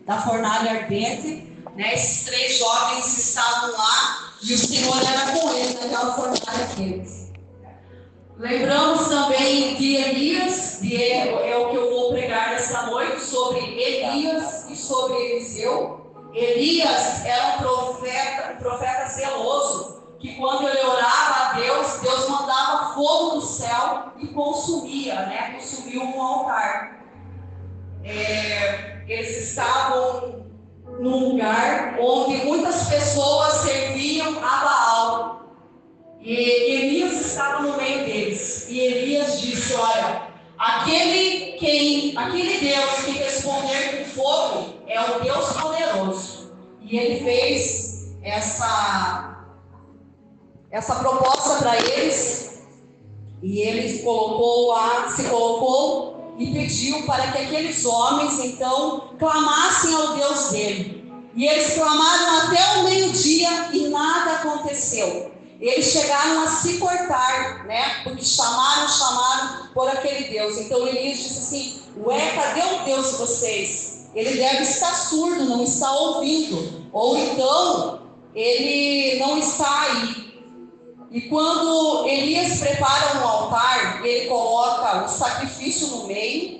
da fornalha ardente, né? Esses 3 jovens estavam lá e o Senhor era com eles naquela fornalha quente. Lembramos também de Elias, é o que eu vou pregar nessa noite, sobre Elias e sobre Eliseu. Elias era um profeta zeloso, que quando ele orava a Deus, Deus mandava fogo do céu e consumia, né? Consumiu um altar. Eles estavam num lugar onde muitas pessoas serviam a Baal. E Elias estava no meio deles. E Elias disse: olha, aquele Deus que responder com fogo é o Deus poderoso. E ele fez essa proposta para eles. E ele se colocou e pediu para que aqueles homens então clamassem ao Deus dele. E eles clamaram até o meio-dia e nada aconteceu. Eles chegaram a se cortar, né? Porque chamaram por aquele Deus. Então Elias disse assim: ué, cadê o Deus de vocês? Ele deve estar surdo, não está ouvindo. Ou então, ele não está aí. E quando Elias prepara um altar, ele coloca o sacrifício no meio.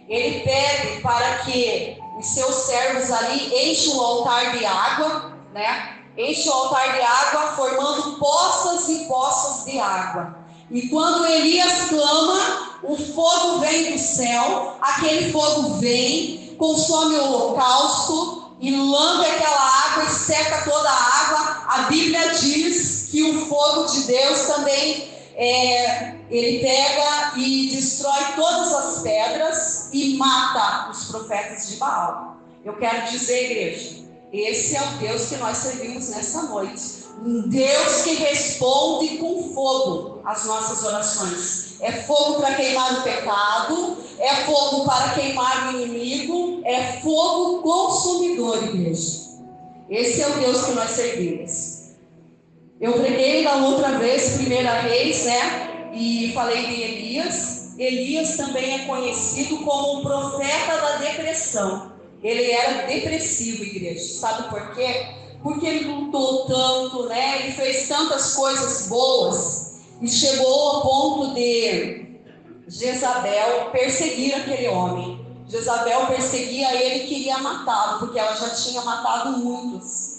Ele pede para que os seus servos ali enchem o altar de água, né? Enche o altar de água, formando poças e poças de água. E quando Elias clama, o fogo vem do céu, aquele fogo vem, consome o holocausto e lambe aquela água e seca toda a água. A Bíblia diz que o fogo de Deus também, ele pega e destrói todas as pedras e mata os profetas de Baal. Eu quero dizer, igreja, esse é o Deus que nós servimos nessa noite. Um Deus que responde com fogo às nossas orações. É fogo para queimar o pecado, é fogo para queimar o inimigo, é fogo consumidor, igreja. Esse é o Deus que nós servimos. Eu preguei da outra vez, 1 Reis, né? E falei de Elias. Elias também é conhecido como o profeta da depressão. Ele era depressivo, igreja. Sabe por quê? Porque ele lutou tanto, né? Ele fez tantas coisas boas e chegou ao ponto de Jezabel perseguir aquele homem. Jezabel perseguia ele e queria matá-lo, porque ela já tinha matado muitos.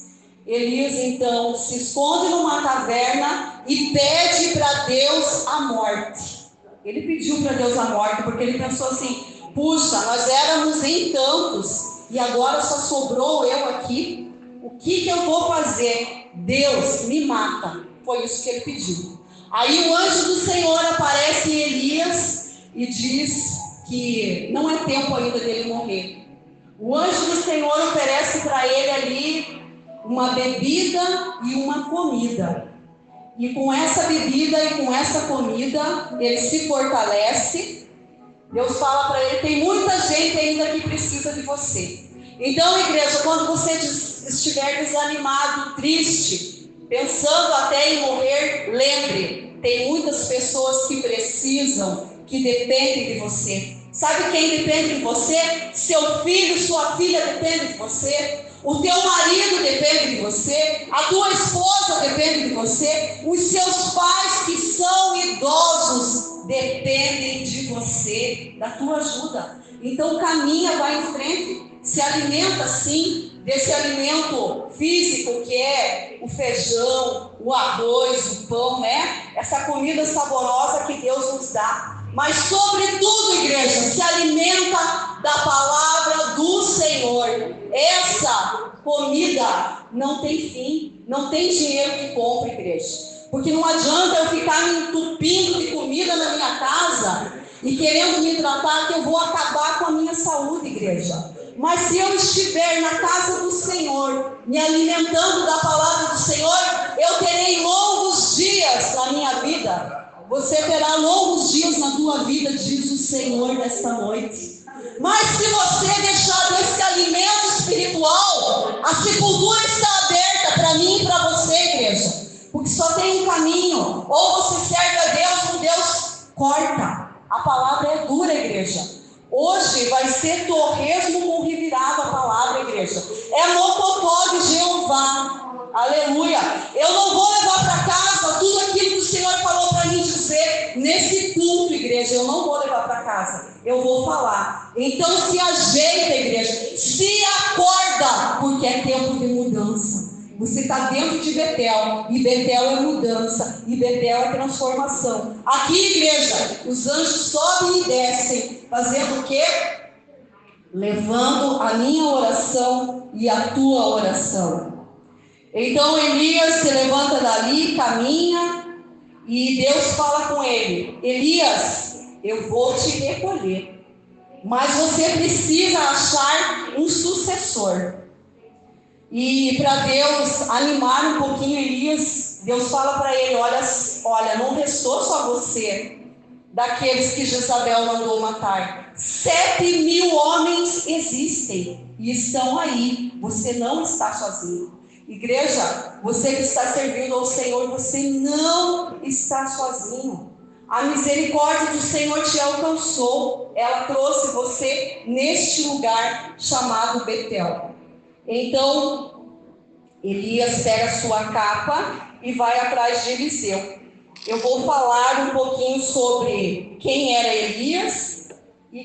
Elias então se esconde numa caverna e pede para Deus a morte. Ele pediu para Deus a morte porque ele pensou assim: puxa, nós éramos em tantos e agora só sobrou eu aqui. O que eu vou fazer? Deus, me mata. Foi isso que ele pediu. Aí o anjo do Senhor aparece em Elias e diz que não é tempo ainda dele morrer. O anjo do Senhor oferece para ele ali uma bebida e uma comida. E com essa bebida e com essa comida, ele se fortalece. Deus fala para ele: tem muita gente ainda que precisa de você. Então, igreja, quando você estiver desanimado, triste, pensando até em morrer, lembre, tem muitas pessoas que precisam, que dependem de você. Sabe quem depende de você? Seu filho, sua filha depende de você. O teu marido depende de você. A tua esposa depende de você. Os seus pais que são idosos dependem de você, da tua ajuda. Então caminha, vai em frente. Se alimenta sim desse alimento físico que é o feijão, o arroz, o pão, né? Essa comida saborosa que Deus nos dá. Mas sobretudo, igreja, se alimenta da palavra do Senhor. Essa comida não tem fim, não tem dinheiro que compre, igreja. Porque não adianta eu ficar me entupindo de comida na minha casa e querendo me tratar que eu vou acabar com a minha saúde, igreja. Mas se eu estiver na casa do Senhor, me alimentando da palavra do Senhor, eu terei longos dias na minha vida. Você terá longos dias na tua vida, diz o Senhor nesta noite. Mas se você deixar desse alimento espiritual, a sepultura está aberta para mim e para você, igreja. Porque só tem um caminho. Ou você serve a Deus, ou Deus corta. A palavra é dura, igreja. Hoje vai ser torresmo com revirado a palavra, igreja. igreja. É mocotó de Jeová. Aleluia. Eu não vou levar para casa tudo aquilo que o Senhor falou para mim dizer nesse culto, igreja. Eu não vou levar para casa. Eu vou falar. Então se ajeita, igreja. Se acorda, porque é tempo de mudança. Você está dentro de Betel, e Betel é mudança, e Betel é transformação. Aqui, igreja, os anjos sobem e descem, fazendo o quê? Levando a minha oração e a tua oração. Então Elias se levanta dali, caminha, e Deus fala com ele: Elias, eu vou te recolher, mas você precisa achar um sucessor. E para Deus animar um pouquinho Elias, Deus fala para ele: olha, não restou só você daqueles que Jezabel mandou matar. 7.000 homens existem e estão aí. Você não está sozinho. Igreja, você que está servindo ao Senhor, você não está sozinho. A misericórdia do Senhor te alcançou. Ela trouxe você neste lugar chamado Betel. Então, Elias pega a sua capa e vai atrás de Eliseu. Eu vou falar um pouquinho sobre quem era Elias e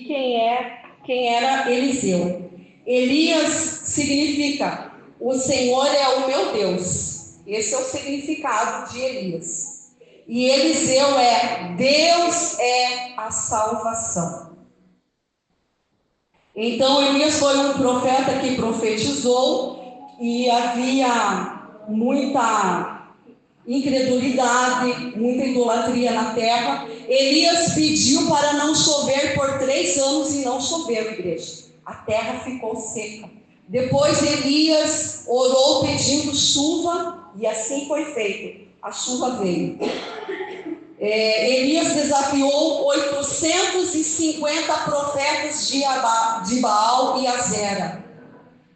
quem era Eliseu. Elias significa: o Senhor é o meu Deus. Esse é o significado de Elias. E Eliseu é: Deus é a salvação. Então Elias foi um profeta que profetizou, e havia muita incredulidade, muita idolatria na terra. Elias pediu para não chover por 3 anos e não choveu, igreja. A terra ficou seca. Depois Elias orou pedindo chuva, e assim foi feito. A chuva veio. Elias desafiou 850 profetas de Baal e Azera.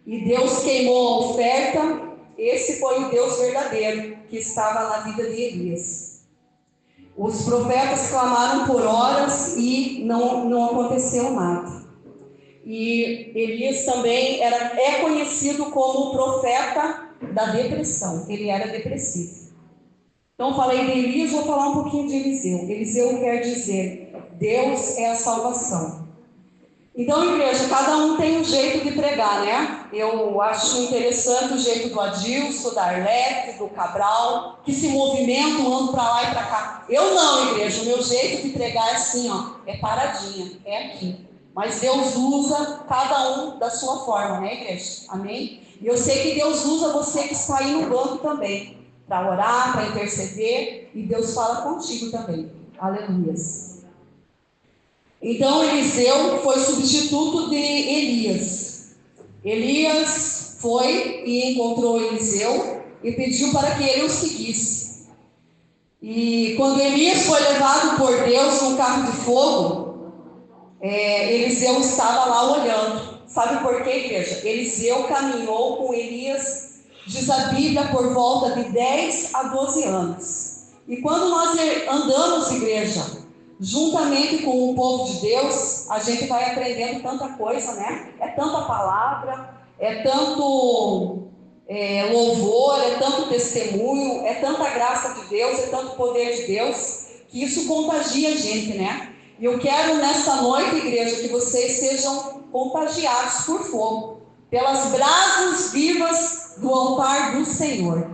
E Deus queimou a oferta. Esse foi o Deus verdadeiro que estava na vida de Elias. Os profetas clamaram por horas e não aconteceu nada. E Elias também é conhecido como o profeta da depressão. Ele era depressivo. Então falei de Elias, vou falar um pouquinho de Eliseu. Eliseu quer dizer: Deus é a salvação. Então, igreja, cada um tem um jeito de pregar, né? Eu acho interessante o jeito do Adilson, da Arlete, do Cabral, que se movimentam, andam para lá e para cá. Eu não, igreja, o meu jeito de pregar é assim, ó, é paradinha, é aqui. Mas Deus usa cada um da sua forma, né, igreja? Amém? E eu sei que Deus usa você que está aí no banco também, para orar, para interceder, e Deus fala contigo também. Aleluias. Então Eliseu foi substituto de Elias. Elias foi e encontrou Eliseu e pediu para que ele o seguisse. E quando Elias foi levado por Deus no carro de fogo, Eliseu estava lá olhando. Sabe por quê, igreja? Eliseu caminhou com Elias, diz a Bíblia, por volta de 10 a 12 anos. E quando nós andamos, igreja, juntamente com o povo de Deus, a gente vai aprendendo tanta coisa, né? É tanta palavra, é tanto louvor, é tanto testemunho, é tanta graça de Deus, é tanto poder de Deus, que isso contagia a gente, né? E eu quero nessa noite, igreja, que vocês sejam contagiados por fogo, pelas brasas vivas do altar do Senhor.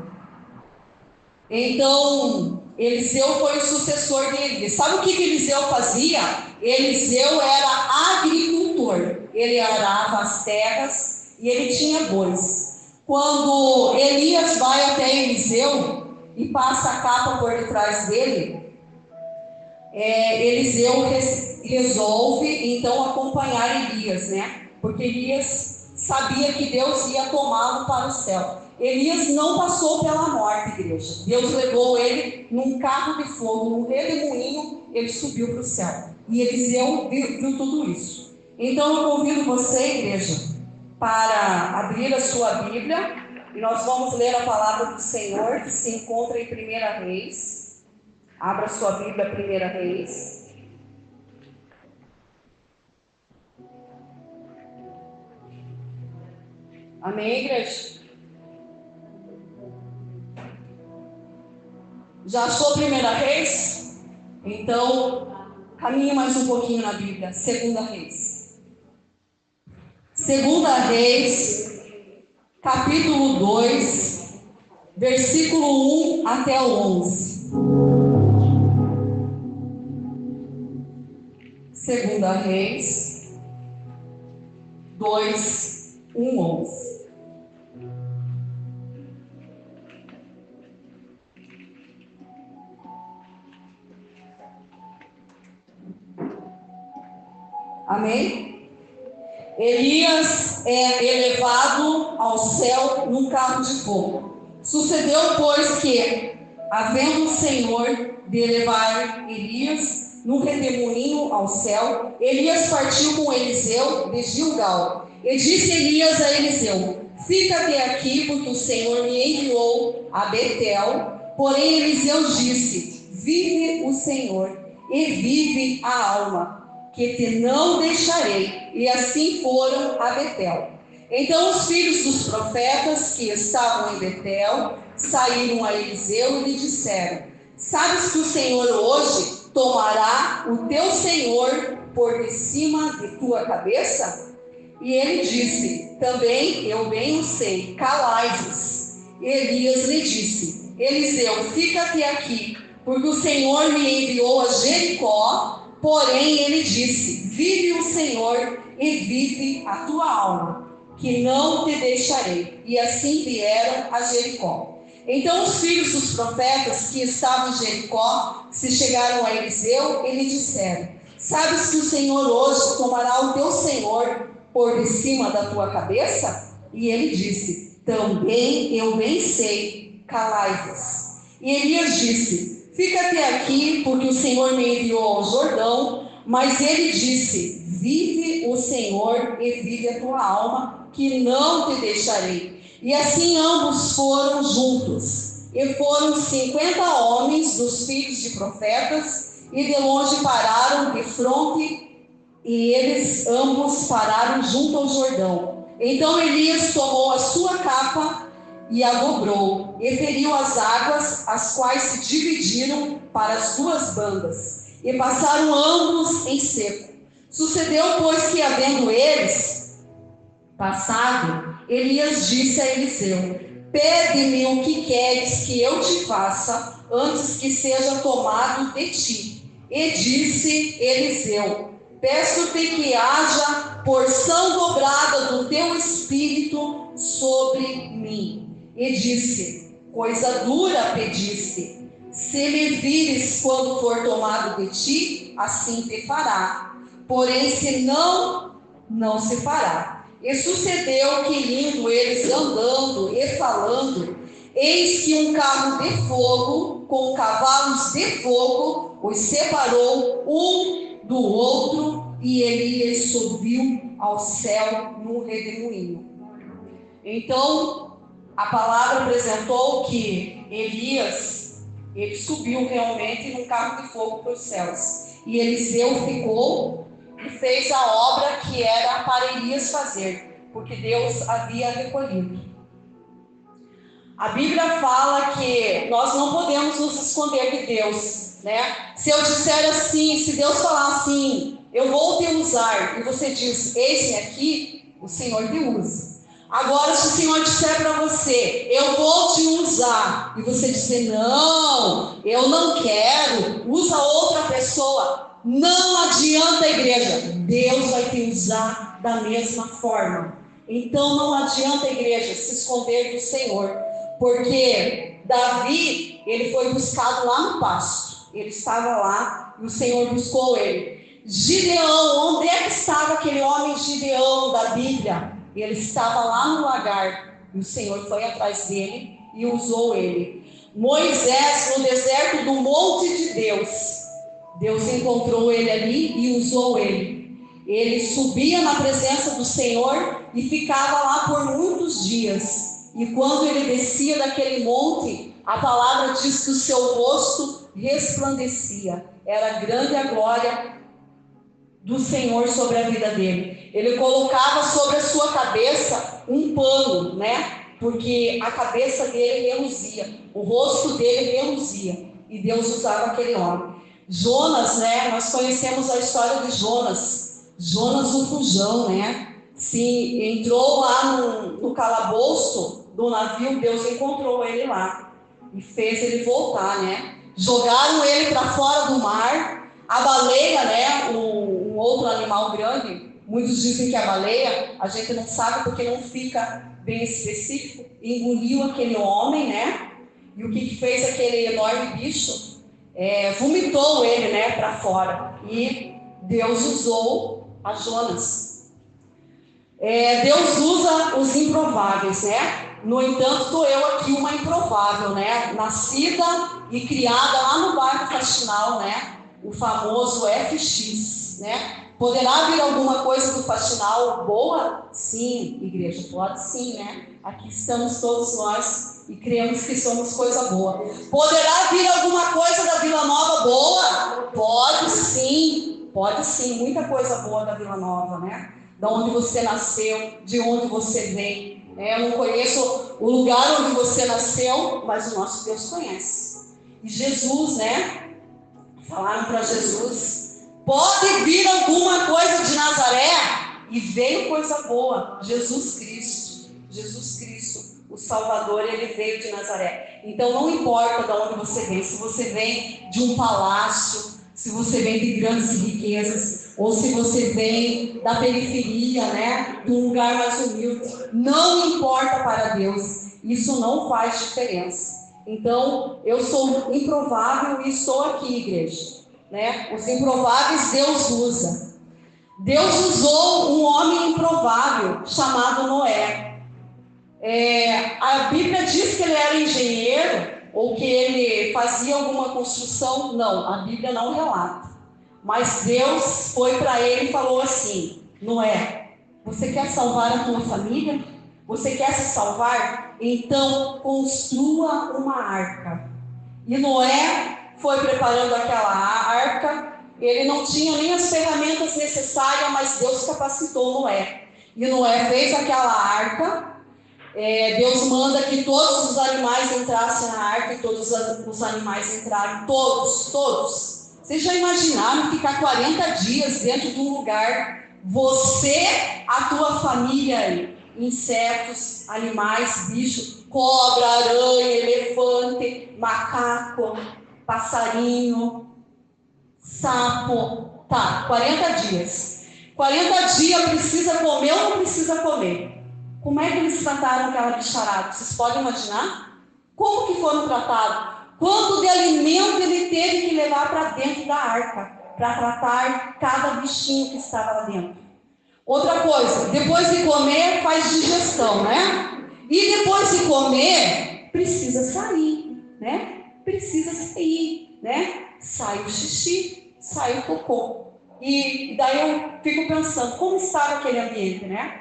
Então, Eliseu foi o sucessor de Elias. Sabe o que Eliseu fazia? Eliseu era agricultor. Ele arava as terras e ele tinha bois. Quando Elias vai até Eliseu e passa a capa por detrás dele, Eliseu resolve então acompanhar Elias, né? Porque Elias sabia que Deus ia tomá-lo para o céu. Elias não passou pela morte, igreja. Deus levou ele num carro de fogo, num redemoinho, ele subiu para o céu. E Eliseu viu tudo isso. Então eu convido você, igreja, para abrir a sua Bíblia e nós vamos ler a palavra do Senhor que se encontra em 1 Reis. Abra sua Bíblia, 1 Reis. Amém, igreja? Já achou 1 Reis? Então, caminhe mais um pouquinho na Bíblia. 2 Reis. 2 Reis, capítulo 2, versículo 1 até o 11. 2 Reis 2, 1, 11. Amém? Elias é elevado ao céu num carro de fogo. Sucedeu, pois, que, havendo o Senhor de elevar Elias num redemoinho ao céu, Elias partiu com Eliseu de Gilgal. E disse Elias a Eliseu: fica até aqui, porque o Senhor me enviou a Betel. Porém Eliseu disse: vive o Senhor e vive a alma, que te não deixarei. E assim foram a Betel. Então os filhos dos profetas que estavam em Betel saíram a Eliseu e lhe disseram: sabes que o Senhor hoje tomará o teu senhor por de cima de tua cabeça? E ele disse: também eu bem o sei, calai-vos. Elias lhe disse: Eliseu, fica-te aqui, porque o Senhor me enviou a Jericó. Porém ele disse: vive o Senhor e vive a tua alma, que não te deixarei. E assim vieram a Jericó. Então os filhos dos profetas que estavam em Jericó se chegaram a Eliseu e lhe disseram: sabes que o Senhor hoje tomará o teu senhor por de cima da tua cabeça? E ele disse: também eu bem sei, calai-vos. E Elias disse: fica-te aqui, porque o Senhor me enviou ao Jordão. Mas ele disse: vive o Senhor e vive a tua alma, que não te deixarei. E assim ambos foram juntos. E foram 50 homens dos filhos de profetas, e de longe pararam de fronte, e eles ambos pararam junto ao Jordão. Então Elias tomou a sua capa e a dobrou, e feriu as águas, as quais se dividiram para as duas bandas, e passaram ambos em seco. Sucedeu, pois, que havendo eles passado, Elias disse a Eliseu: pede-me o que queres que eu te faça, antes que seja tomado de ti. E disse Eliseu: peço-te que haja porção dobrada do teu espírito sobre mim. E disse: coisa dura pediste. Se me vires quando for tomado de ti, assim te fará. Porém, se não, não se fará. E sucedeu que, indo eles andando e falando, eis que um carro de fogo, com cavalos de fogo, os separou um do outro, e Elias subiu ao céu num redemoinho. Então, a palavra apresentou que Elias, ele subiu realmente num carro de fogo para os céus. E Eliseu ficou e fez a obra que era para Elias fazer, porque Deus havia recolhido. A Bíblia fala que nós não podemos nos esconder de Deus, né? Se eu disser assim, se Deus falar assim, eu vou te usar, e você diz: eis-me aqui, o Senhor te usa. Agora, se o Senhor disser para você: eu vou te usar, e você dizer: não, eu não quero, usa outra pessoa, não adianta, igreja, Deus vai te usar da mesma forma. Então não adianta, igreja, se esconder do Senhor, porque Davi, ele foi buscado lá no pasto, ele estava lá e o Senhor buscou ele. Gideão, onde é que estava aquele homem Gideão da Bíblia? Ele estava lá no lagar, e o Senhor foi atrás dele e usou ele. Moisés, no deserto do monte de Deus, Deus encontrou ele ali e usou ele. Ele subia na presença do Senhor e ficava lá por muitos dias. E quando ele descia daquele monte, a palavra diz que o seu rosto resplandecia. Era grande a glória do Senhor sobre a vida dele. Ele colocava sobre a sua cabeça um pano, né? Porque a cabeça dele reluzia, o rosto dele reluzia, e Deus usava aquele homem. Jonas, né? Nós conhecemos a história de Jonas. Jonas o fujão, né? Se entrou lá no calabouço do navio, Deus encontrou ele lá e fez ele voltar, né? Jogaram ele para fora do mar. A baleia, né? Um outro animal grande. Muitos dizem que a baleia, a gente não sabe porque não fica bem específico, engoliu aquele homem, né? E o que fez aquele enorme bicho? Vomitou ele, né, para fora. E Deus usou a Jonas. Deus usa os improváveis, né? No entanto, estou eu aqui uma improvável, né? Nascida e criada lá no bairro Faxinal, né? O famoso FX, né? Poderá vir alguma coisa do Faxinal boa? Sim, igreja, pode sim, né? Aqui estamos todos nós e cremos que somos coisa boa. Poderá vir alguma coisa da Vila Nova boa? Pode sim, muita coisa boa da Vila Nova, né? De onde você nasceu, de onde você vem. Eu não conheço o lugar onde você nasceu, mas o nosso Deus conhece. E Jesus, né? Falaram para Jesus: pode vir alguma coisa de Nazaré? E veio coisa boa, Jesus Cristo, o Salvador, ele veio de Nazaré. Então não importa de onde você vem, se você vem de um palácio, se você vem de grandes riquezas, ou se você vem da periferia, né, de um lugar mais humilde, não importa para Deus, isso não faz diferença. Então eu sou improvável e estou aqui, igreja, né? Os improváveis Deus usa. Deus usou um homem improvável chamado Noé. A Bíblia diz que ele era engenheiro ou que ele fazia alguma construção. Não, a Bíblia não relata. Mas Deus foi para ele e falou assim: Noé, você quer salvar a tua família? Você quer se salvar? Então construa uma arca. E Noé foi preparando aquela arca. Ele não tinha nem as ferramentas necessárias, mas Deus capacitou Noé. E Noé fez aquela arca. Deus manda que todos os animais entrassem na arca, e todos os animais entraram, todos. Vocês já imaginaram ficar 40 dias dentro de um lugar, você, a tua família, insetos, animais, bichos, cobra, aranha, elefante, macaco, passarinho, sapo, 40 dias. 40 dias precisa comer ou não precisa comer? Como é que eles trataram aquela bicharada? Vocês podem imaginar? Como que foram tratados? Quanto de alimento ele teve que levar para dentro da arca, para tratar cada bichinho que estava lá dentro. Outra coisa, depois de comer, faz digestão, né? E depois de comer, precisa sair, né? Sai o xixi, sai o cocô. E daí eu fico pensando, como estava aquele ambiente, né?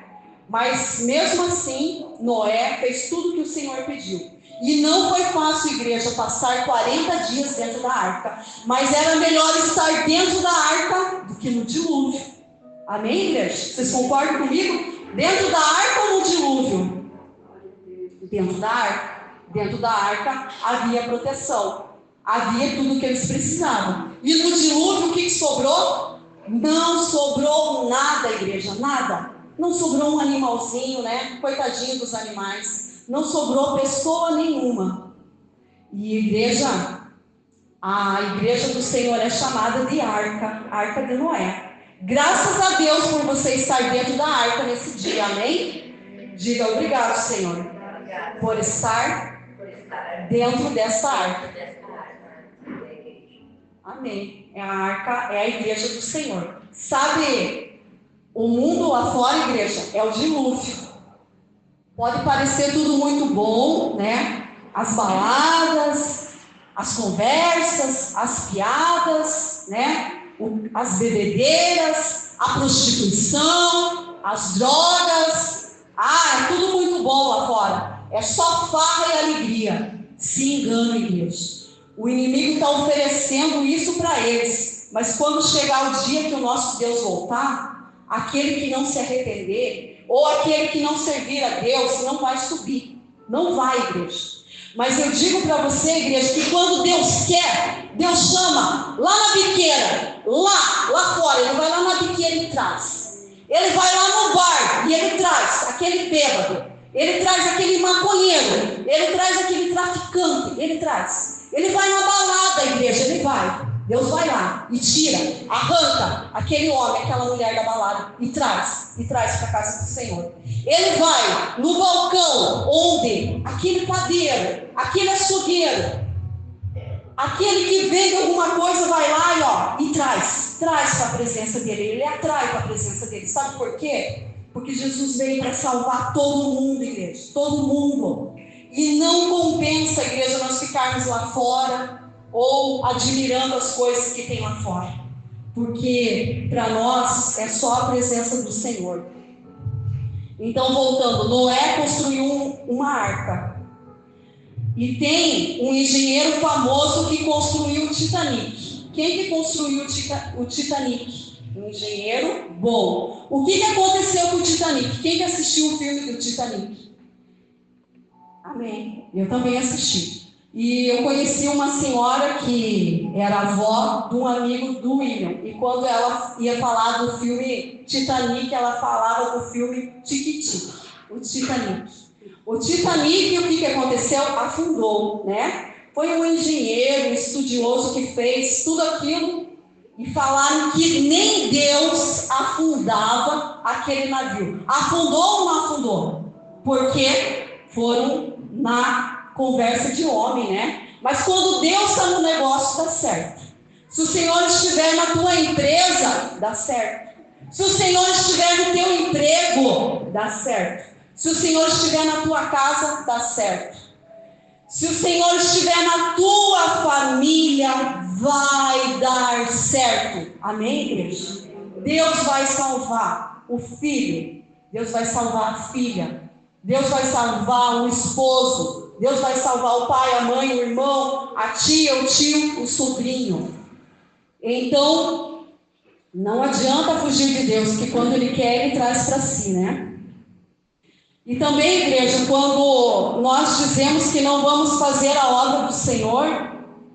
Mas mesmo assim, Noé fez tudo que o Senhor pediu. E não foi fácil, igreja, passar 40 dias dentro da arca. Mas era melhor estar dentro da arca do que no dilúvio. Amém, igreja? Vocês concordam comigo? Dentro da arca ou no dilúvio? Dentro da arca. Dentro da arca havia proteção. Havia tudo que eles precisavam. E no dilúvio, o que sobrou? Não sobrou nada, igreja, nada. Não sobrou um animalzinho, né? Coitadinho dos animais. Não sobrou pessoa nenhuma. E a igreja do Senhor é chamada de arca de Noé. Graças a Deus por você estar dentro da arca nesse dia, amém? Diga obrigado, Senhor, por estar dentro dessa arca. Amém. A arca é a igreja do Senhor. Sabe, o mundo lá fora, igreja, é o dilúvio. Pode parecer tudo muito bom, né? As baladas, as conversas, as piadas, né? As bebedeiras, a prostituição, as drogas. É tudo muito bom lá fora. É só farra e alegria. Se engana, igreja. O inimigo está oferecendo isso para eles. Mas quando chegar o dia que o nosso Deus voltar, aquele que não se arrepender, ou aquele que não servir a Deus não vai subir. Não vai, igreja. Mas eu digo para você, igreja, que quando Deus quer, Deus chama lá na biqueira, lá fora. Ele vai lá na biqueira e traz. Ele vai lá no bar e ele traz aquele bêbado. Ele traz aquele maconheiro. Ele traz aquele traficante. Ele traz. Ele vai na balada, igreja. Ele vai. Deus vai lá e tira, arranca aquele homem, aquela mulher da balada e traz para a casa do Senhor. Ele vai no balcão onde aquele padeiro, aquele açougueiro, aquele que vende alguma coisa vai lá e traz para a presença dele. Ele atrai para a presença dele. Sabe por quê? Porque Jesus veio para salvar todo mundo, igreja, todo mundo. E não compensa, igreja, nós ficarmos lá fora ou admirando as coisas que tem lá fora, porque para nós é só a presença do Senhor. Então, voltando, Noé construiu uma arca, e tem um engenheiro famoso que construiu o Titanic. Quem que construiu o Titanic? Um engenheiro bom. O que aconteceu com o Titanic? Quem que assistiu o filme do Titanic? Amém. Eu também assisti. E eu conheci uma senhora que era avó de um amigo do William. E quando ela ia falar do filme Titanic, ela falava do filme Tiquitico, o Titanic. O Titanic, o que aconteceu? Afundou, né? Foi um engenheiro, um estudioso que fez tudo aquilo. E falaram que nem Deus afundava aquele navio. Afundou ou não afundou? Porque foram na conversa de homem, né? Mas quando Deus está no negócio, dá certo. Se o Senhor estiver na tua empresa, dá certo. Se o Senhor estiver no teu emprego, dá certo. Se o Senhor estiver na tua casa, dá certo. Se o Senhor estiver na tua família, vai dar certo. Amém, igreja? Deus vai salvar o filho. Deus vai salvar a filha. Deus vai salvar o esposo. Deus vai salvar o pai, a mãe, o irmão, a tia, o tio, o sobrinho. Então, não adianta fugir de Deus, que quando Ele quer, Ele traz para si, né? E também, igreja, quando nós dizemos que não vamos fazer a obra do Senhor,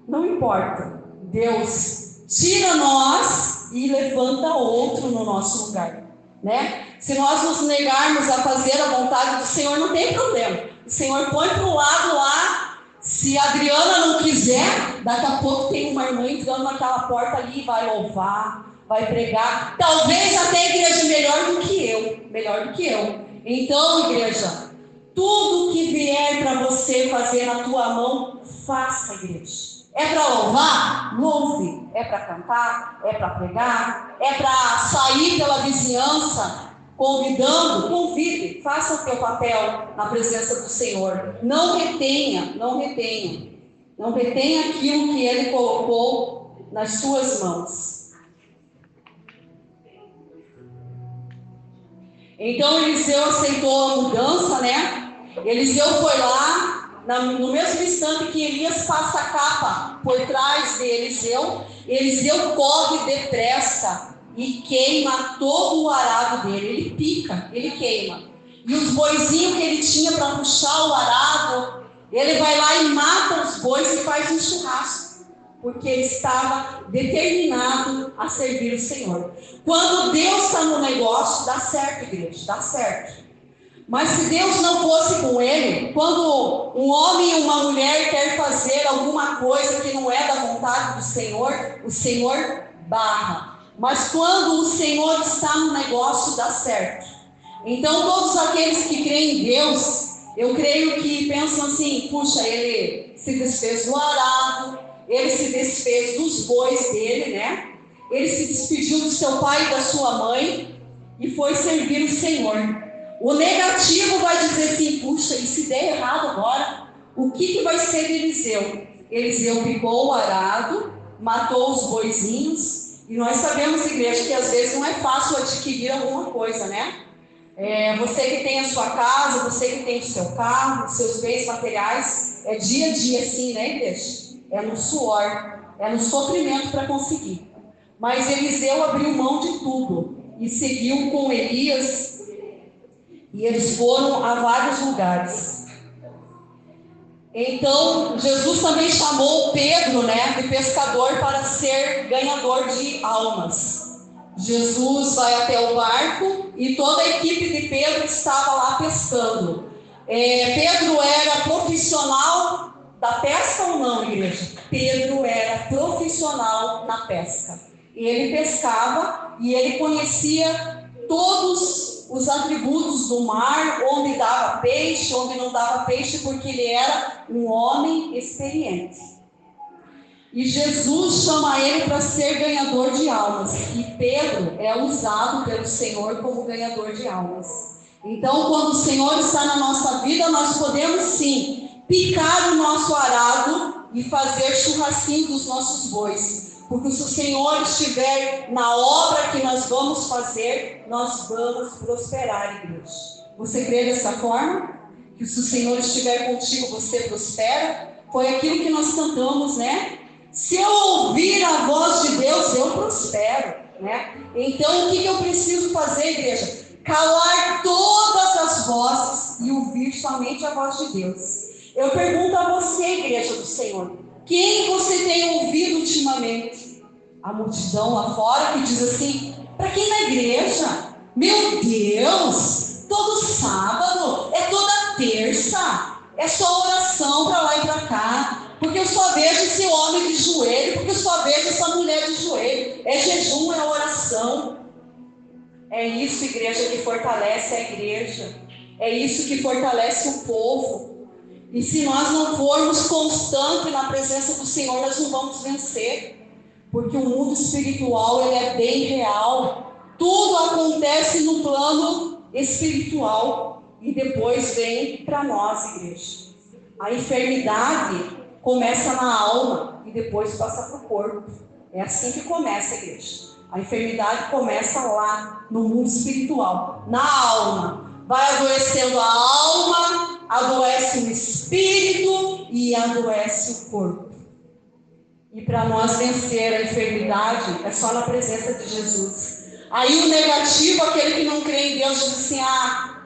não importa. Deus tira nós e levanta outro no nosso lugar, né? Se nós nos negarmos a fazer a vontade do Senhor, não tem problema. O Senhor põe para o lado lá. Se a Adriana não quiser, daqui a pouco tem uma irmã entrando naquela porta ali e vai louvar, vai pregar. Talvez até a igreja melhor do que eu. Então, igreja, tudo que vier para você fazer na tua mão, faça, igreja. É para louvar? Louve. É para cantar? É para pregar? É para sair pela vizinhança convidando? Convide. Faça o teu papel na presença do Senhor. Não retenha. Não retenha aquilo que Ele colocou nas suas mãos. Então Eliseu aceitou a mudança, né? Eliseu foi lá. No mesmo instante que Elias passa a capa por trás de Eliseu, Eliseu corre depressa e queima todo o arado dele. Ele pica, ele queima. E os boizinhos que ele tinha para puxar o arado, ele vai lá e mata os bois e faz um churrasco, porque ele estava determinado a servir o Senhor. Quando Deus está no negócio, dá certo, igreja, dá certo. Mas se Deus não fosse com ele, quando um homem e uma mulher quer fazer alguma coisa que não é da vontade do Senhor, o Senhor barra. Mas quando o Senhor está no negócio, dá certo. Então todos aqueles que creem em Deus, eu creio que pensam assim, puxa, ele se desfez do arado, ele se desfez dos bois dele, né? Ele se despediu do seu pai e da sua mãe e foi servir o Senhor. O negativo vai dizer assim, puxa, e se der errado agora, o que vai ser de Eliseu? Eliseu picou o arado, matou os boizinhos, e nós sabemos, igreja, que às vezes não é fácil adquirir alguma coisa, né? Você que tem a sua casa, você que tem o seu carro, os seus bens materiais, é dia a dia assim, né, igreja? É no suor, é no sofrimento para conseguir. Mas Eliseu abriu mão de tudo e seguiu com Elias. E eles foram a vários lugares. Então, Jesus também chamou Pedro, de pescador, para ser ganhador de almas. Jesus vai até o barco e toda a equipe de Pedro estava lá pescando. Pedro era profissional da pesca ou não, igreja? Pedro era profissional na pesca. Ele pescava e ele conhecia todos os atributos do mar, onde dava peixe, onde não dava peixe, porque ele era um homem experiente. E Jesus chama ele para ser ganhador de almas. E Pedro é usado pelo Senhor como ganhador de almas. Então, quando o Senhor está na nossa vida, nós podemos sim picar o nosso arado e fazer churrasquinho dos nossos bois. Porque se o Senhor estiver na obra que nós vamos fazer, nós vamos prosperar, igreja. Você crê dessa forma? Que se o Senhor estiver contigo, você prospera? Foi aquilo que nós cantamos, Se eu ouvir a voz de Deus, eu prospero, Então, o que eu preciso fazer, igreja? Calar todas as vozes e ouvir somente a voz de Deus. Eu pergunto a você, igreja do Senhor, quem você tem ouvido ultimamente? A multidão lá fora que diz assim, para quem na igreja? Meu Deus, todo sábado, é toda terça, é só oração para lá e para cá, porque eu só vejo esse homem de joelho, porque eu só vejo essa mulher de joelho, é jejum, é oração. É isso, igreja, que fortalece a igreja, é isso que fortalece o povo. E se nós não formos constantes na presença do Senhor, nós não vamos vencer. Porque o mundo espiritual, ele é bem real. Tudo acontece no plano espiritual. E depois vem para nós, igreja. A enfermidade começa na alma e depois passa para o corpo. É assim que começa, igreja. A enfermidade começa lá, no mundo espiritual, na alma. Vai adoecendo a alma, adoece o espírito e adoece o corpo. E para nós vencer a enfermidade, é só na presença de Jesus. Aí o negativo, aquele que não crê em Deus, diz assim,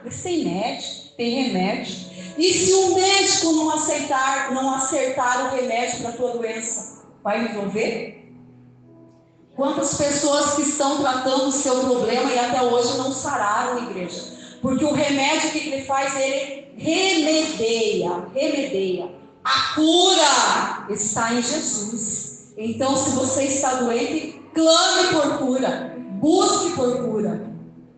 mas tem médico, tem remédio. E se o médico não acertar o remédio para a tua doença, vai resolver? Quantas pessoas que estão tratando o seu problema e até hoje não sararam, igreja? Porque o remédio que ele faz, ele remedeia. A cura está em Jesus. Então, se você está doente, clame por cura. Busque por cura.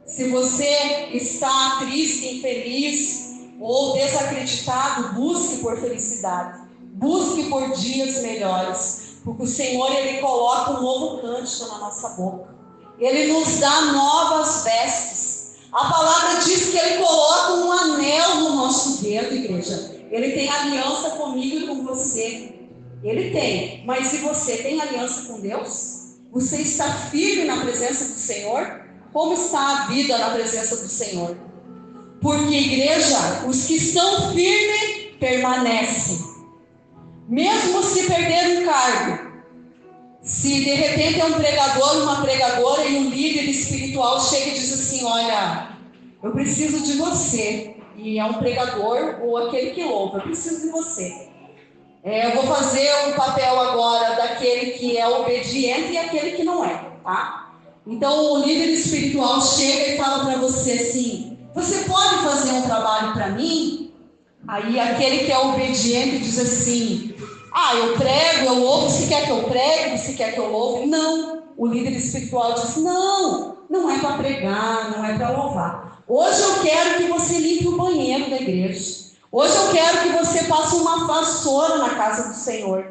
Se você está triste, infeliz ou desacreditado, busque por felicidade. Busque por dias melhores. Porque o Senhor, Ele coloca um novo cântico na nossa boca. Ele nos dá novas vestes. A palavra diz que Ele coloca um anel no nosso dedo, igreja. Ele tem aliança comigo e com você. Ele tem. Mas e você tem aliança com Deus? Você está firme na presença do Senhor? Como está a vida na presença do Senhor? Porque, igreja, os que estão firmes permanecem. Mesmo se perder um cargo, se de repente é um pregador, uma pregadora e um líder espiritual chega e diz assim, olha, eu preciso de você, e é um pregador ou aquele que louva, eu preciso de você. Eu vou fazer um papel agora daquele que é obediente e aquele que não é, tá? Então o líder espiritual chega e fala para você assim, você pode fazer um trabalho para mim? Aí aquele que é obediente diz assim, eu prego, eu louvo, se quer que eu pregue, se quer que eu louve. Não, o líder espiritual diz, não é para pregar, não é para louvar. Hoje eu quero que você limpe o banheiro da igreja. Hoje eu quero que você passe uma vassoura na casa do Senhor.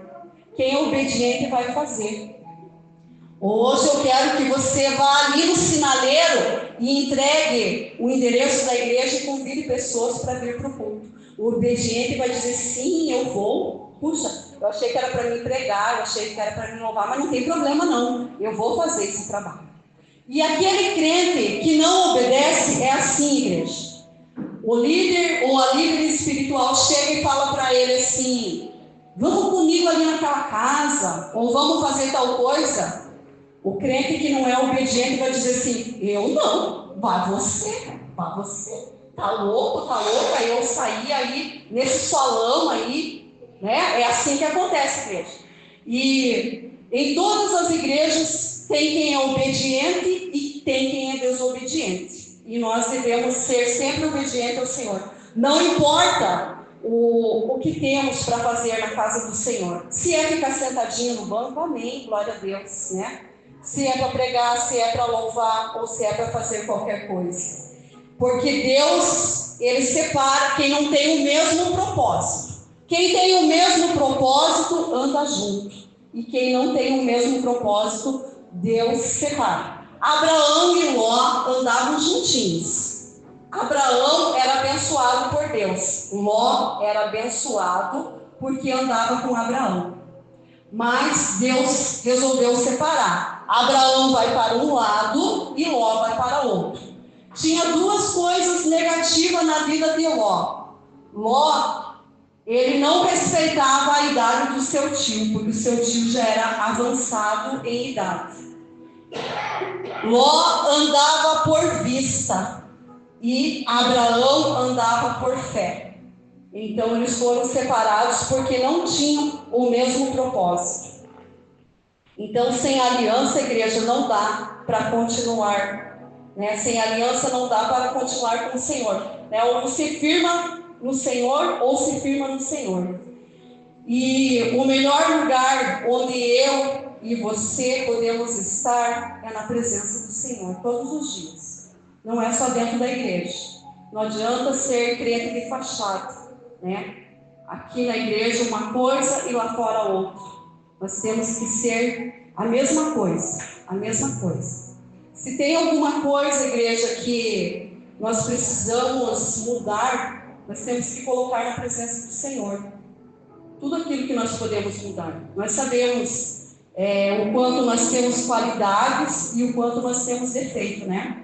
Quem é obediente vai fazer. Hoje eu quero que você vá ali no sinaleiro e entregue o endereço da igreja e convide pessoas para vir para o culto. O obediente vai dizer, sim, eu vou. Puxa, eu achei que era para me pregar, eu achei que era para me louvar, mas não tem problema não. Eu vou fazer esse trabalho. E aquele crente que não obedece é assim, igreja. O líder ou a líder espiritual chega e fala para ele assim, vamos comigo ali naquela casa, ou vamos fazer tal coisa. O crente que não é obediente vai dizer assim, eu não, vá você. tá louco, tá louca, eu saí aí nesse solão aí, né? É assim que acontece, igreja. E em todas as igrejas tem quem é obediente e tem quem é desobediente. E nós devemos ser sempre obedientes ao Senhor. Não importa o que temos para fazer na casa do Senhor. Se é ficar sentadinho no banco, amém, glória a Deus, né? Se é para pregar, se é para louvar ou se é para fazer qualquer coisa. Porque Deus, Ele separa quem não tem o mesmo propósito. Quem tem o mesmo propósito, anda junto. E quem não tem o mesmo propósito, Deus separa. Abraão e Ló andavam juntinhos. Abraão era abençoado por Deus. Ló era abençoado porque andava com Abraão. Mas Deus resolveu separar. Abraão vai para um lado e Ló vai para o outro. Tinha duas coisas negativas na vida de Ló. Ló, ele não respeitava a idade do seu tio, porque o seu tio já era avançado em idade. Ló andava por vista e Abraão andava por fé. Então eles foram separados porque não tinham o mesmo propósito. Então sem aliança, igreja, não dá para continuar. Né? Sem aliança não dá para continuar com o Senhor. Né? Ou se firma no Senhor ou se firma no Senhor. E o melhor lugar onde eu e você podemos estar é na presença do Senhor, todos os dias. Não é só dentro da igreja. Não adianta ser crente de fachada, né? Aqui na igreja uma coisa e lá fora outra. Nós temos que ser a mesma coisa, a mesma coisa. Se tem alguma coisa, igreja, que nós precisamos mudar, nós temos que colocar na presença do Senhor. Tudo aquilo que nós podemos mudar. Nós sabemos o quanto nós temos qualidades e o quanto nós temos defeito, né?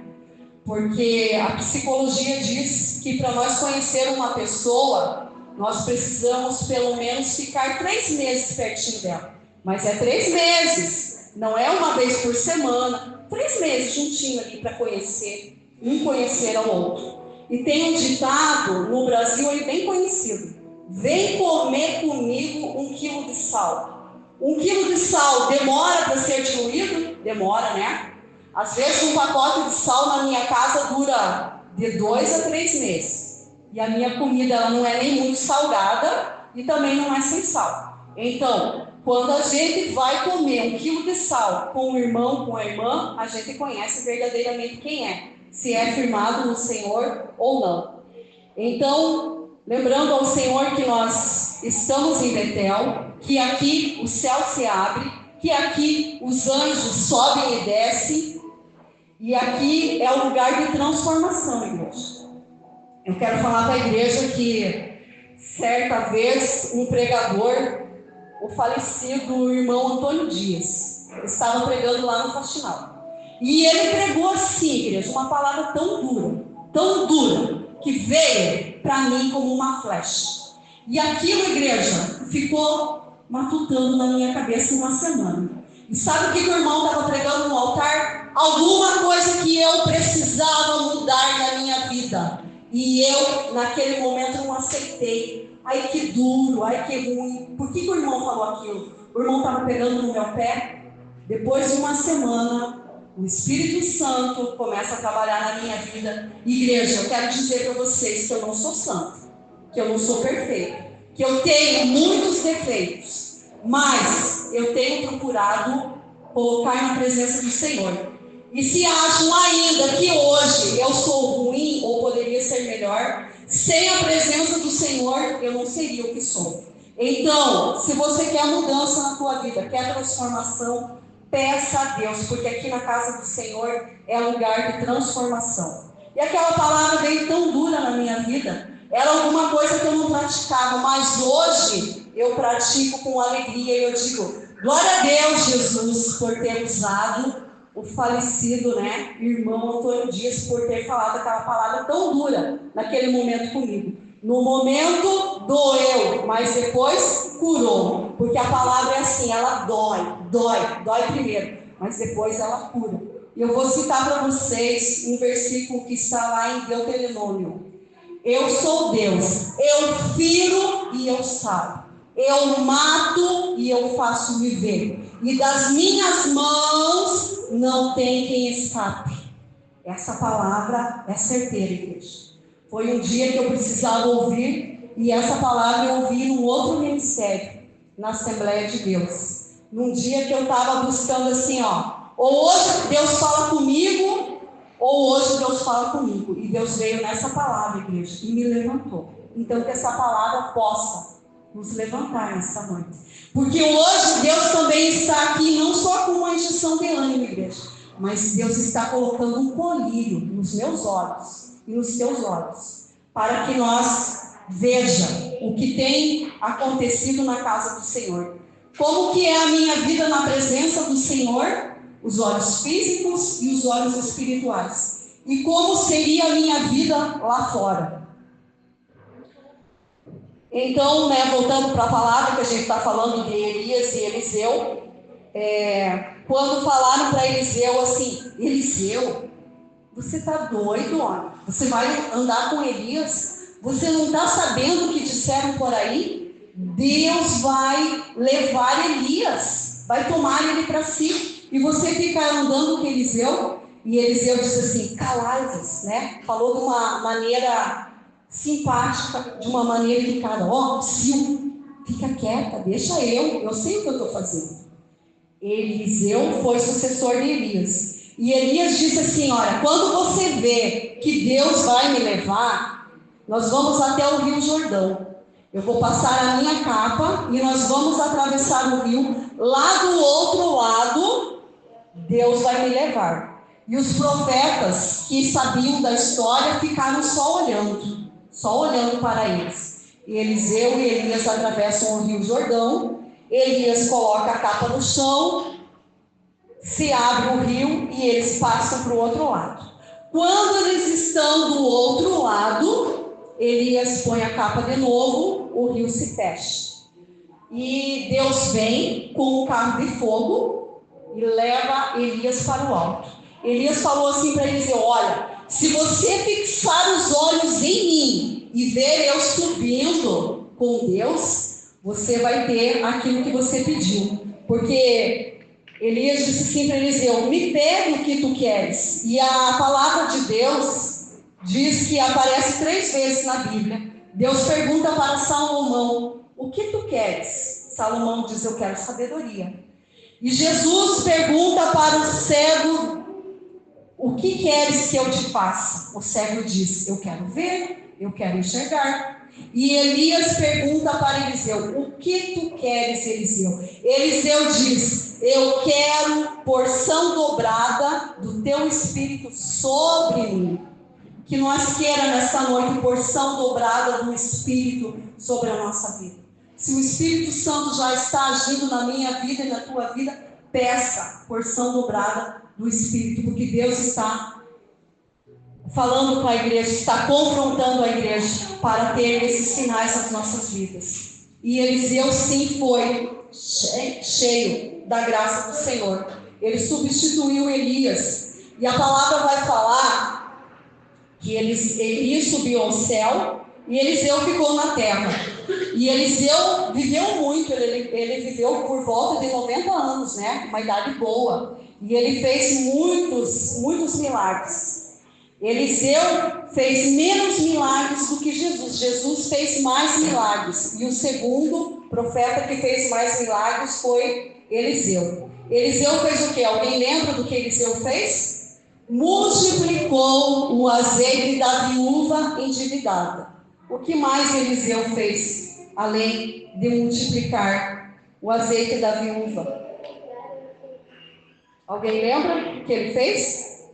Porque a psicologia diz que para nós conhecer uma pessoa, nós precisamos pelo menos ficar 3 meses pertinho dela. Mas é 3 meses, não é uma vez por semana. 3 meses juntinho ali para conhecer, um conhecer ao outro. E tem um ditado no Brasil aí bem conhecido: vem comer comigo 1 quilo de sal. 1 quilo de sal demora para ser diluído? Demora, né? Às vezes um pacote de sal na minha casa dura de 2 a 3 meses. E a minha comida ela não é nem muito salgada e também não é sem sal. Então, quando a gente vai comer 1 quilo de sal com o irmão, com a irmã, a gente conhece verdadeiramente quem é. Se é firmado no Senhor ou não. Então, lembrando ao Senhor que nós estamos em Betel, que aqui o céu se abre, que aqui os anjos sobem e descem, e aqui é o lugar de transformação, igreja. Eu quero falar para a igreja que, certa vez, um pregador, o falecido irmão Antônio Dias, estava pregando lá no Faxinal. E ele pregou assim, igreja, uma palavra tão dura, que veio para mim como uma flecha. E aquilo, igreja, ficou matutando na minha cabeça uma semana. E sabe o que o irmão estava pregando no altar? Alguma coisa que eu precisava mudar na minha vida. E eu, naquele momento, não aceitei. Ai, que duro, ai, que ruim. Por que o irmão falou aquilo? O irmão estava pegando no meu pé. Depois de uma semana, o Espírito Santo começa a trabalhar na minha vida. Igreja, eu quero dizer para vocês que eu não sou santo, que eu não sou perfeito, que eu tenho muitos defeitos, mas eu tenho procurado colocar na presença do Senhor. E se acham ainda que hoje eu sou ruim ou poderia ser melhor, sem a presença do Senhor eu não seria o que sou. Então, se você quer mudança na tua vida, quer transformação, peça a Deus, porque aqui na casa do Senhor é lugar de transformação. E aquela palavra veio tão dura na minha vida, era alguma coisa que eu não praticava, mas hoje eu pratico com alegria e eu digo, glória a Deus, Jesus, por ter usado o falecido, né, irmão Antônio Dias, por ter falado aquela palavra tão dura naquele momento comigo. No momento doeu, mas depois curou, porque a palavra é assim, ela dói primeiro, mas depois ela cura. E eu vou citar para vocês um versículo que está lá em Deuteronômio. Eu sou Deus, eu firo e eu saro, eu mato e eu faço viver, e das minhas mãos não tem quem escape. Essa palavra é certeira, igreja. Foi um dia que eu precisava ouvir, e essa palavra eu ouvi num outro ministério, na Assembleia de Deus. Num dia que eu estava buscando assim, ou hoje Deus fala comigo, ou hoje Deus fala comigo. E Deus veio nessa palavra, igreja, e me levantou. Então que essa palavra possa nos levantar nessa noite. Porque hoje Deus também está aqui, não só com uma injeção de ânimo, igreja, mas Deus está colocando um colírio nos meus olhos e nos teus olhos, para que nós veja o que tem acontecido na casa do Senhor. Como que é a minha vida na presença do Senhor? Os olhos físicos e os olhos espirituais. E como seria a minha vida lá fora? Então, voltando para a palavra que a gente está falando de Elias e Eliseu, quando falaram para Eliseu assim, Eliseu, você está doido, homem? Você vai andar com Elias? Você não está sabendo o que disseram por aí? Deus vai levar Elias, vai tomar ele para si. E você fica andando com Eliseu? E Eliseu disse assim, calai-vos, né? Falou de uma maneira simpática, de uma maneira delicada. Sil, fica quieta, deixa eu sei o que eu estou fazendo. Eliseu foi sucessor de Elias. E Elias disse assim, olha, quando você vê que Deus vai me levar, nós vamos até o Rio Jordão. Eu vou passar a minha capa e nós vamos atravessar o rio. Lá do outro lado, Deus vai me levar. E os profetas que sabiam da história ficaram só olhando para eles. E Eliseu e Elias atravessam o Rio Jordão. Elias coloca a capa no chão, se abre o rio e eles passam para o outro lado. Quando eles estão do outro lado, Elias põe a capa de novo, o rio se fecha. E Deus vem com um carro de fogo e leva Elias para o alto. Elias falou assim para Eliseu, olha, se você fixar os olhos em mim e ver eu subindo com Deus, você vai ter aquilo que você pediu. Porque Elias disse assim para Eliseu, me pede o que tu queres. E a palavra de Deus diz que aparece 3 vezes na Bíblia. Deus pergunta para Salomão, o que tu queres? Salomão diz, eu quero sabedoria. E Jesus pergunta para o cego, o que queres que eu te faça? O cego diz, eu quero ver, eu quero enxergar. E Elias pergunta para Eliseu, o que tu queres, Eliseu? Eliseu diz, eu quero porção dobrada do teu Espírito sobre mim. Que nós queira nesta noite porção dobrada do Espírito sobre a nossa vida. Se o Espírito Santo já está agindo na minha vida e na tua vida, peça porção dobrada do Espírito, porque Deus está falando com a igreja, está confrontando a igreja para ter esses sinais nas nossas vidas. E Eliseu sim foi cheio da graça do Senhor. Ele substituiu Elias. E a palavra vai falar que Elias subiu ao céu e Eliseu ficou na terra. E Eliseu viveu muito, ele viveu por volta de 90 anos, né? Uma idade boa. E ele fez muitos milagres. Eliseu fez menos milagres do que Jesus. Jesus fez mais milagres. E o segundo profeta que fez mais milagres foi Eliseu. Eliseu fez o quê? Alguém lembra do que Eliseu fez? Multiplicou o azeite da viúva endividada. O que mais Eliseu fez, além de multiplicar o azeite da viúva? Alguém lembra o que ele fez?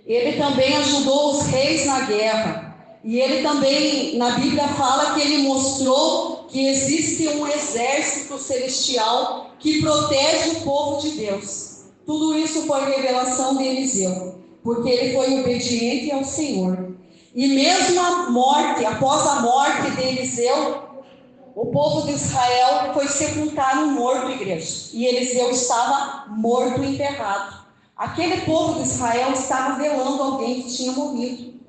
Ele também ajudou os reis na guerra. E ele também, na Bíblia, fala que ele mostrou que existe um exército celestial que protege o povo de Deus. Tudo isso foi revelação de Eliseu, porque ele foi obediente ao Senhor. E mesmo após a morte de Eliseu, o povo de Israel foi sepultar um morto, igreja. E Eliseu estava morto e enterrado. Aquele povo de Israel estava velando alguém que tinha morrido.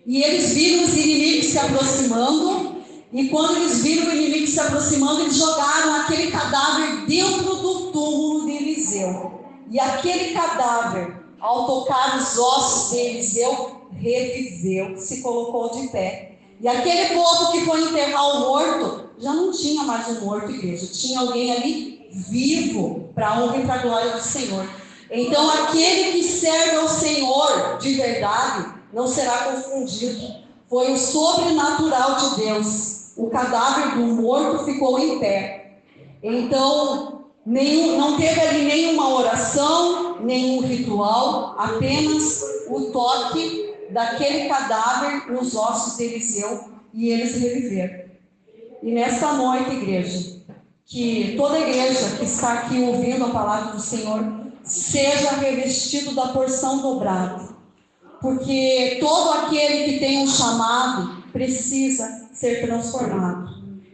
e eles viram os inimigos se aproximando, e quando eles viram o inimigo se aproximando, eles jogaram aquele cadáver dentro do túmulo de Eliseu. E aquele cadáver, ao tocar os ossos de Eliseu, reviveu, se colocou de pé. E aquele povo que foi enterrar o morto, já não tinha mais um morto, igreja. Tinha alguém ali vivo, para a honra e para a glória do Senhor. Então, aquele que serve ao Senhor de verdade, não será confundido. Foi o sobrenatural de Deus. O cadáver do morto ficou em pé. Então, não teve ali nenhuma oração, nenhum ritual, apenas o toque daquele cadáver nos ossos de Eliseu, e eles reviveram. E nesta noite, igreja, que toda igreja que está aqui ouvindo a palavra do Senhor seja revestido da porção dobrada, porque todo aquele que tem um chamado precisa ser transformado.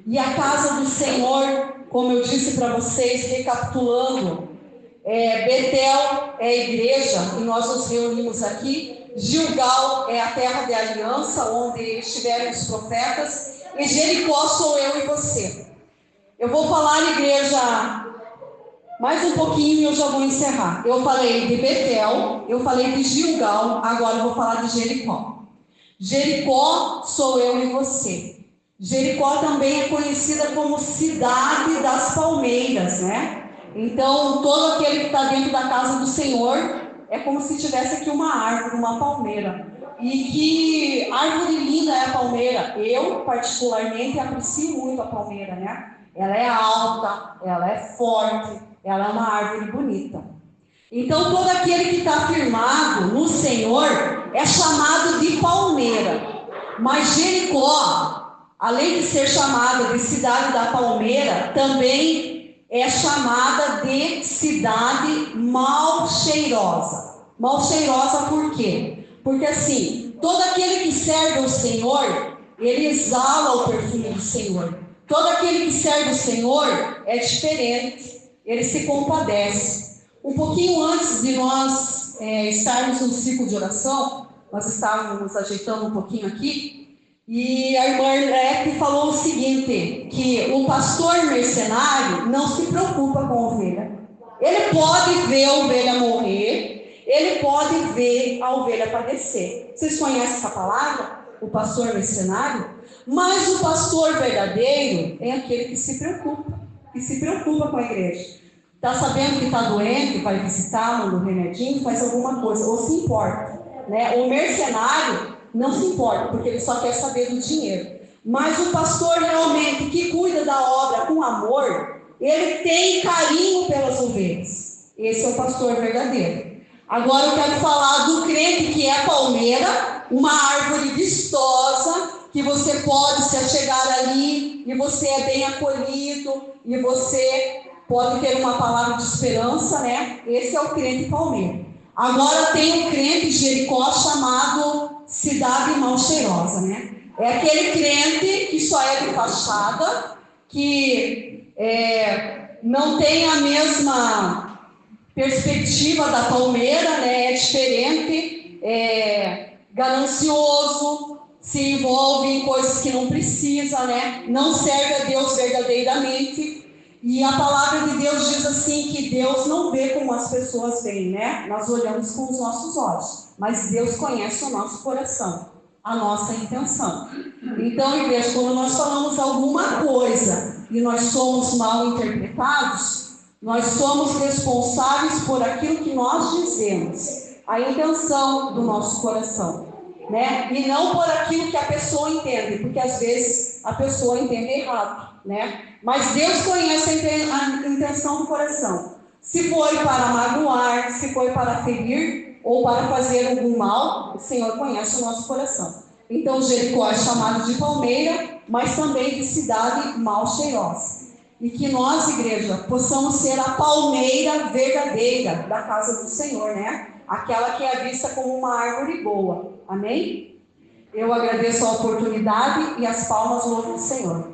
E a casa do Senhor, como eu disse para vocês, recapitulando, Betel é a igreja, e nós nos reunimos aqui. Gilgal é a terra de aliança, onde estiveram os profetas, e Jericó sou eu e você. Eu vou falar, igreja, mais um pouquinho e eu já vou encerrar. Eu falei de Betel, eu falei de Gilgal, agora eu vou falar de Jericó. Jericó sou eu e você. Jericó também é conhecida como cidade das palmeiras, né? Então, todo aquele que está dentro da casa do Senhor é como se tivesse aqui uma árvore, uma palmeira. E que árvore linda é a palmeira. Eu, particularmente, aprecio muito a palmeira, né? Ela é alta, ela é forte, ela é uma árvore bonita. Então, todo aquele que está firmado no Senhor é chamado de palmeira. Mas Jericó, além de ser chamada de cidade da palmeira, também é chamada de cidade mal cheirosa. Mal cheirosa por quê? Porque assim, todo aquele que serve ao Senhor, ele exala o perfume do Senhor. Todo aquele que serve o Senhor é diferente, ele se compadece. Um pouquinho antes de nós estarmos no ciclo de oração, nós estávamos nos ajeitando um pouquinho aqui, e a irmã Arlete falou o seguinte, que o pastor mercenário não se preocupa com a ovelha. Ele pode ver a ovelha morrer, ele pode ver a ovelha padecer. Vocês conhecem essa palavra? O pastor mercenário? Mas o pastor verdadeiro é aquele que se preocupa com a igreja. Está sabendo que está doente, vai visitar, manda um remedinho, faz alguma coisa, ou se importa, né? O mercenário não se importa, porque ele só quer saber do dinheiro. Mas o pastor realmente que cuida da obra com amor, ele tem carinho pelas ovelhas. Esse é o pastor verdadeiro. Agora eu quero falar do crente que é a palmeira, uma árvore vistosa, que você pode se achegar ali, e você é bem acolhido, e você pode ter uma palavra de esperança, né? Esse é o crente palmeira. Agora tem o crente Jericó chamado cidade mal cheirosa, né? É aquele crente que só é de fachada, que não tem a mesma perspectiva da palmeira, né? É diferente, ganancioso, se envolve em coisas que não precisa, né? Não serve a Deus verdadeiramente. E a palavra de Deus diz assim, que Deus não vê como as pessoas veem, né? Nós olhamos com os nossos olhos, mas Deus conhece o nosso coração, a nossa intenção. Então, igreja, quando nós falamos alguma coisa e nós somos mal interpretados, nós somos responsáveis por aquilo que nós dizemos, a intenção do nosso coração, né? E não por aquilo que a pessoa entende, porque às vezes a pessoa entende errado, né? Mas Deus conhece a intenção do coração. Se foi para magoar, se foi para ferir ou para fazer algum mal, o Senhor conhece o nosso coração. Então Jericó é chamado de palmeira, mas também de cidade mal cheirosa. E que nós, igreja, possamos ser a palmeira verdadeira da casa do Senhor, né? Aquela que é vista como uma árvore boa. Amém? Eu agradeço a oportunidade e as palmas louvam o Senhor.